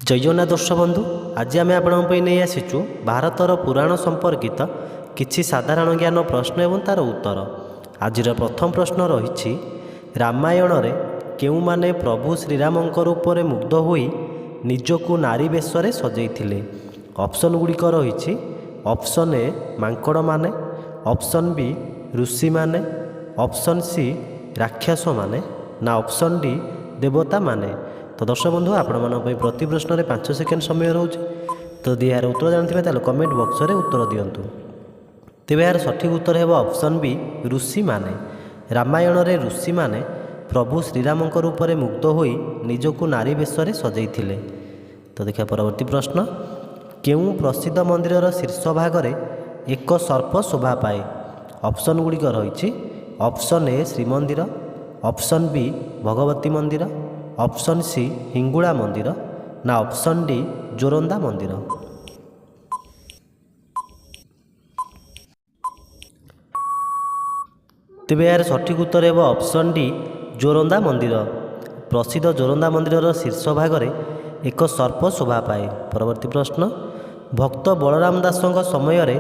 जय जगन्नाथ दर्शक बंधु, आज आम आपण नहीं आसीचु भारतर पुराण संपर्कित किछि साधारण ज्ञान प्रश्न एवं तार उत्तर। आज प्रथम प्रश्न रही रामायण रे केउ माने प्रभु श्रीरामंक रूप मुग्ध होई निजकु नारी बेश सजाई। ऑप्शन गुड़िक रही ऑप्शन ए मांकड़ माने, ऑप्शन बी ऋषि माने, ऑप्शन सी राक्षस माने ना ऑप्शन डी देवता माने। तो दर्शक बंधु आपण प्रति प्रश्न में 5 सेकेंड समय रोचे। तो यदि यार उत्तर जानते हैं कमेंट बॉक्स में उत्तर दिंतु। तेज यार सठिक उत्तर है ऑप्शन बी ऋषि माने। रामायण रे ऋषि माने प्रभु श्रीरामंक रूप मुग्ध होई निजकु नारी बेश सजाई। तो देखा परवर्ती प्रश्न, केउ प्रसिद्ध मंदिर शीर्ष भागरे एक सर्प शोभा पाए। ऑप्शन गुड़िक रही option A Shrimandir, option B Bhagabati Mandir, option सी हिंगुड़ा मंदिर ना ऑप्शन डी जोरंदा मंदिर। तेज यार सठिक उत्तर है ऑप्शन डी जोरंदा मंदिर। प्रसिद्ध जोरंदा मंदिर शीर्ष भागरे एक सर्प शोभा पाए। परवर्ती प्रश्न, भक्त बलराम दासଙ୍କ समय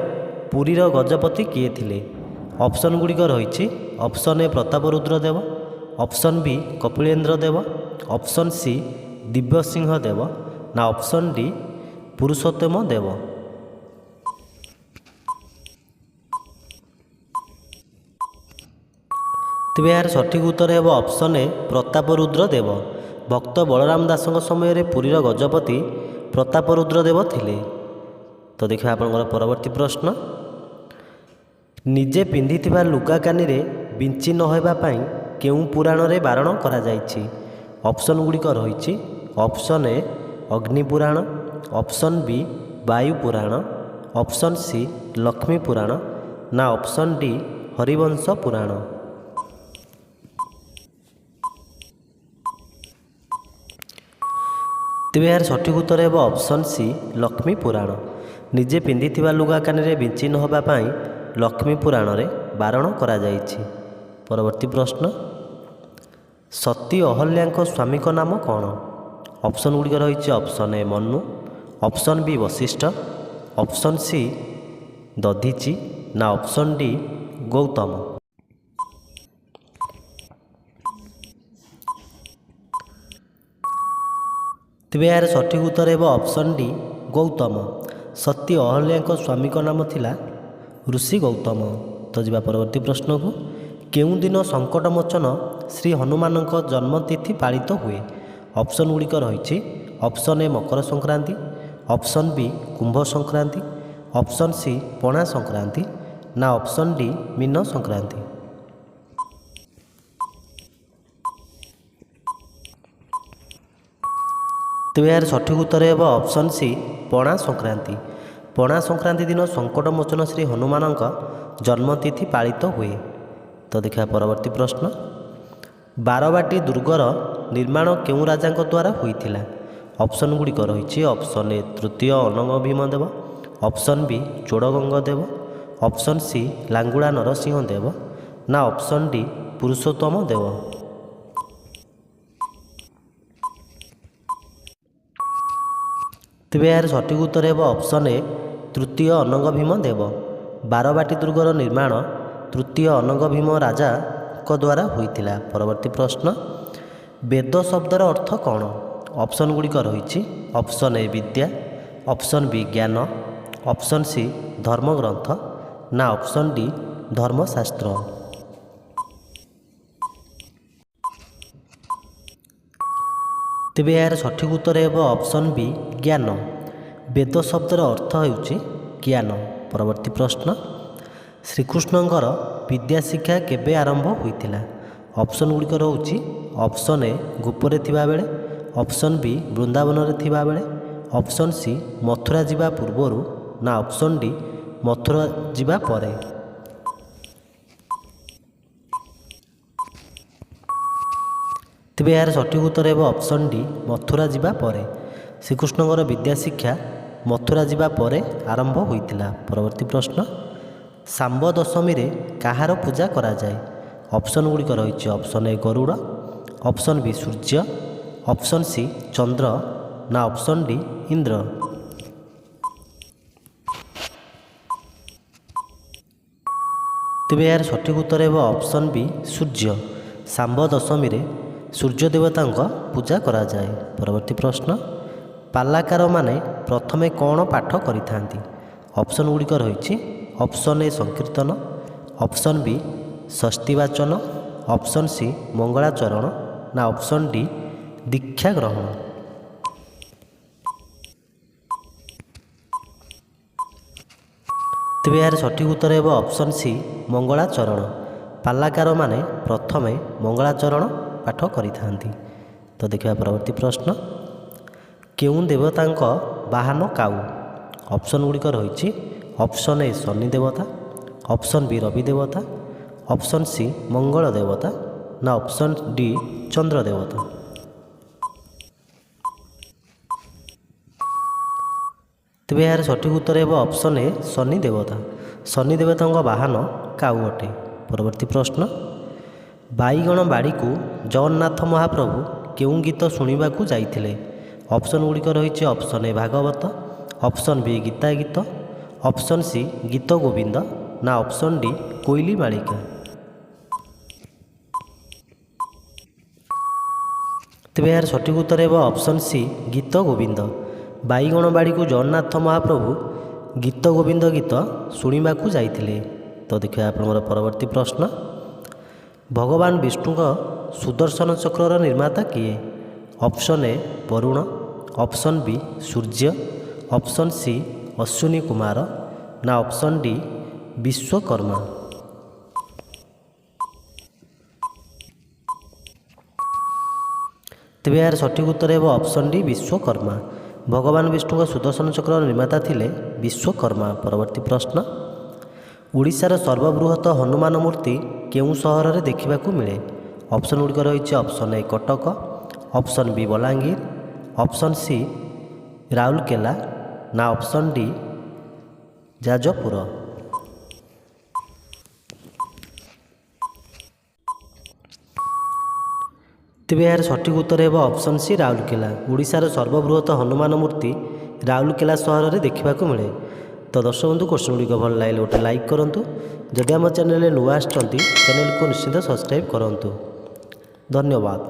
पुरीर गजपति किए थिले। ऑप्शन गुड़िक रही option A Prataprudra Dev, option B Kapilendra Dev, option C Divya Singh देव ना ऑप्शन डी पुरुषोत्तम देव। तेज यार सठिक उत्तर है ऑप्शन ए प्रतापरुद्र देव। भक्त बलराम दासଙ୍କ समय पुरीर गजपति प्रतापरुद्र देव थिले। तो देखा आपनकर परवर्ती प्रश्न, निजे पिंधिथिबा लुगा कानी रे बिंची न होइबा पई केउ पुराण रे बारण करा जायछि। ऑप्शन गुड़िक रही ऑप्शन ए अग्नि पुराण, ऑप्शन बी वायु पुराण, ऑप्शन सी लक्ष्मी पुराण ना ऑप्शन डी हरिवंश पुराण। तेज यार सठिक उत्तर है ऑप्शन सी लक्ष्मी पुराण। निजे पिंधिथिबा लुगा कानी रे बिंची न होबा पई लक्ष्मी पुराण रे बारण करा जायछि। परवर्ती प्रश्न, सती अहल्या स्वामी नाम कौन। ऑप्शन गुड़िक रही option A Manu, option B Vashishtha, option C Dadhichi ना ऑप्शन डी गौतम। तेज यार सठिक उत्तर है ऑप्शन डी गौतम। सती अहल्या स्वामी नाम थिला ऋषि गौतम। तो जी परवर्ती प्रश्न को, केउ दिन संकट मोचन श्री हनुमान जन्मतिथि पालित हुए। ऑप्शन गुड़िक रही option A Makar Sankranti, option B Kumbha Sankranti, option C Pana Sankranti ना ऑप्शन डी मीन संक्रांति। तेज यार सठिक उत्तर है ऑप्शन सी पणा संक्रांति। पणा संक्रांति दिन संकट मोचन श्री हनुमान जन्मतिथि पालित हुए। तो देखा परवर्ती प्रश्न, बारवाटी दुर्गर निर्माण केउ राजा द्वारा होइथिला। ऑप्शन गुड़िक रही ऑप्शन ए तृतीय अनंग भीमदेव, ऑप्शन बी चोड़गंग देव, ऑप्शन सी लांगुड़ा नरसिंह देव ना ऑप्शन डी पुरुषोत्तम देव। तेज यार सठिक उत्तर है ऑप्शन ए तृतीय अनंग भीम देव। बारवाटी दुर्गर निर्माण तृतीय अनंग भीम राजा को द्वारा होइथिला। परवर्ती प्रश्न, वेद शब्दर अर्थ कौन। ऑप्शन गुड़िक रही ऑप्शन ए विद्या, ऑप्शन बी ज्ञान, ऑप्शन सी धर्मग्रंथ ना ऑप्शन डी धर्मशास्त्र। तेज यार सठिक उत्तर है ऑप्शन बी ज्ञान। वेद शब्दर अर्थ होउछि ज्ञान। परवर्ती प्रश्न, श्रीकृष्णଙ୍କର विद्या शिक्षा केबे आरंभ होइथिला। ऑप्शन गुड़िक रही ऑप्शन ए गोपरे थिबा बेले, ऑप्शन बी वृंदावन रे थिबा बेले, ऑप्शन सी मथुरा जिबा पूर्वरु ना ऑप्शन डी मथुरा जिबा परे। तेज यार सठिक उत्तर है ऑप्शन डी मथुरा जिबा परे। श्रीकृष्णଙ୍କର विद्या शिक्षा मथुरा जिबा परे आरंभ होइथिला। परवर्ती प्रश्न, सांब दशमी रे काहार पूजा करा जाए। ऑप्शन गुड़िक रही option A Garuda, option B Surya, option C Chandra ନା ଅପସନ୍ ଡି ଇନ୍ଦ୍ର। ତେବେ ଏହାର ସଠିକ୍ ଉତ୍ତର ହେବ ଅପସନ୍ ବି ସୂର୍ଯ୍ୟ। ଶାମ୍ବ ଦଶମୀରେ ସୂର୍ଯ୍ୟ ଦେବତାଙ୍କ ପୂଜା କରାଯାଏ। ପରବର୍ତ୍ତୀ ପ୍ରଶ୍ନ, ପାଲାକାରମାନେ ପ୍ରଥମେ କ'ଣ ପାଠ କରିଥାନ୍ତି? ଅପସନ୍ ଗୁଡ଼ିକ ରହିଛି ଅପସନ୍ ଏ ସଂକୀର୍ତ୍ତନ, ଅପସନ୍ ବି ଷଷ୍ଠୀବାଚନ, ଅପସନ୍ ସି ମଙ୍ଗଳାଚରଣ ନା ଅପସନ୍ ଡି ଦୀକ୍ଷା ଗ୍ରହଣ। ତେବେ ଏହାର ସଠିକ୍ ଉତ୍ତର ହେବ ଅପସନ୍ ସି ମଙ୍ଗଳାଚରଣ। ପାଲାକାରମାନେ ପ୍ରଥମେ ମଙ୍ଗଳାଚରଣ ପାଠ କରିଥାନ୍ତି। ତ ଦେଖିବା ପରବର୍ତ୍ତୀ ପ୍ରଶ୍ନ, କେଉଁ ଦେବତାଙ୍କ ବାହନ କାଉ? ଅପସନ୍ ଗୁଡ଼ିକ ରହିଛି ଅପସନ୍ ଏ ଶନି ଦେବତା, ଅପସନ୍ ବି ରବି ଦେବତା, ଅପସନ୍ ସି ମଙ୍ଗଳ ଦେବତା ନା ଅପସନ୍ ଡି ଚନ୍ଦ୍ର ଦେବତା। ତେବେ ଏହାର ସଠିକ୍ ଉତ୍ତର ହେବ ଅପସନ୍ ଏ ଶନି ଦେବତା। ଶନି ଦେବତାଙ୍କ ବାହନ କାଉ ଅଟେ। ପରବର୍ତ୍ତୀ ପ୍ରଶ୍ନ, ବାଇଗଣ ବାଡ଼ିକୁ ଜଗନ୍ନାଥ ମହାପ୍ରଭୁ କେଉଁ ଗୀତ ଶୁଣିବାକୁ ଯାଇଥିଲେ? ଅପସନ୍ ଗୁଡ଼ିକ ରହିଛି option A Bhagabata, option B Gita ଗୀତ, ଅପସନ୍ ସି ଗୀତ ଗୋବିନ୍ଦ ନା ଅପସନ୍ ଡି କୋଇଲି ମାଳିକା। ତେବେ ଏହାର ସଠିକ୍ ଉତ୍ତର ହେବ ଅପସନ୍ ସି ଗୀତ ଗୋବିନ୍ଦ। ବାଇଗଣ ବାଡ଼ିକୁ ଜଗନ୍ନାଥ ମହାପ୍ରଭୁ ଗୀତ ଗୋବିନ୍ଦ ଗୀତ ଶୁଣିବାକୁ ଯାଇଥିଲେ। ତ ଦେଖିବା ଆପଣଙ୍କର ପରବର୍ତ୍ତୀ ପ୍ରଶ୍ନ, ଭଗବାନ ବିଷ୍ଣୁଙ୍କ ସୁଦର୍ଶନ ଚକ୍ରର ନିର୍ମାତା କିଏ? Option A Varun, option B Surya, option C Ashwini Kumar ନା ଅପସନ୍ ଡି ବିଶ୍ୱକର୍ମା। ତେବେ ଏହାର ସଠିକ୍ ଉତ୍ତର ହେବ ଅପସନ୍ ଡି ବିଶ୍ୱକର୍ମା। ଭଗବାନ ବିଷ୍ଣୁଙ୍କ ସୁଦର୍ଶନ ଚକ୍ରର ନିର୍ମାତା ଥିଲେ ବିଶ୍ୱକର୍ମା। ପରବର୍ତ୍ତୀ ପ୍ରଶ୍ନ, ଓଡ଼ିଶାର ସର୍ବବୃହତ ହନୁମାନ ମୂର୍ତ୍ତି କେଉଁ ସହରରେ ଦେଖିବାକୁ ମିଳେ? ଅପସନ୍ ଗୁଡ଼ିକ ରହିଛି ଅପସନ୍ ଏ Cuttack, option B Balangir, option C Rourkela ନା ଅପସନ୍ ଡି ଯାଜପୁର। ତେବେ ଏହାର ସଠିକ୍ ଉତ୍ତର ହେବ ଅପସନ୍ ସି ରାଉରକେଲା। ଓଡ଼ିଶାର ସର୍ବବୃହତ ହନୁମାନ ମୂର୍ତ୍ତି ରାଉରକେଲା ସହରରେ ଦେଖିବାକୁ ମିଳେ। ତ ଦର୍ଶକ ବନ୍ଧୁ, କୋଶ୍ଚିନ୍ ଗୁଡ଼ିକ ଭଲ ଲାଗିଲେ ଗୋଟେ ଲାଇକ୍ କରନ୍ତୁ। ଯଦି ଆମ ଚ୍ୟାନେଲରେ ନୂଆ ଆସିଛନ୍ତି ଚ୍ୟାନେଲକୁ ନିଶ୍ଚିତ ସବସ୍କ୍ରାଇବ୍ କରନ୍ତୁ। ଧନ୍ୟବାଦ।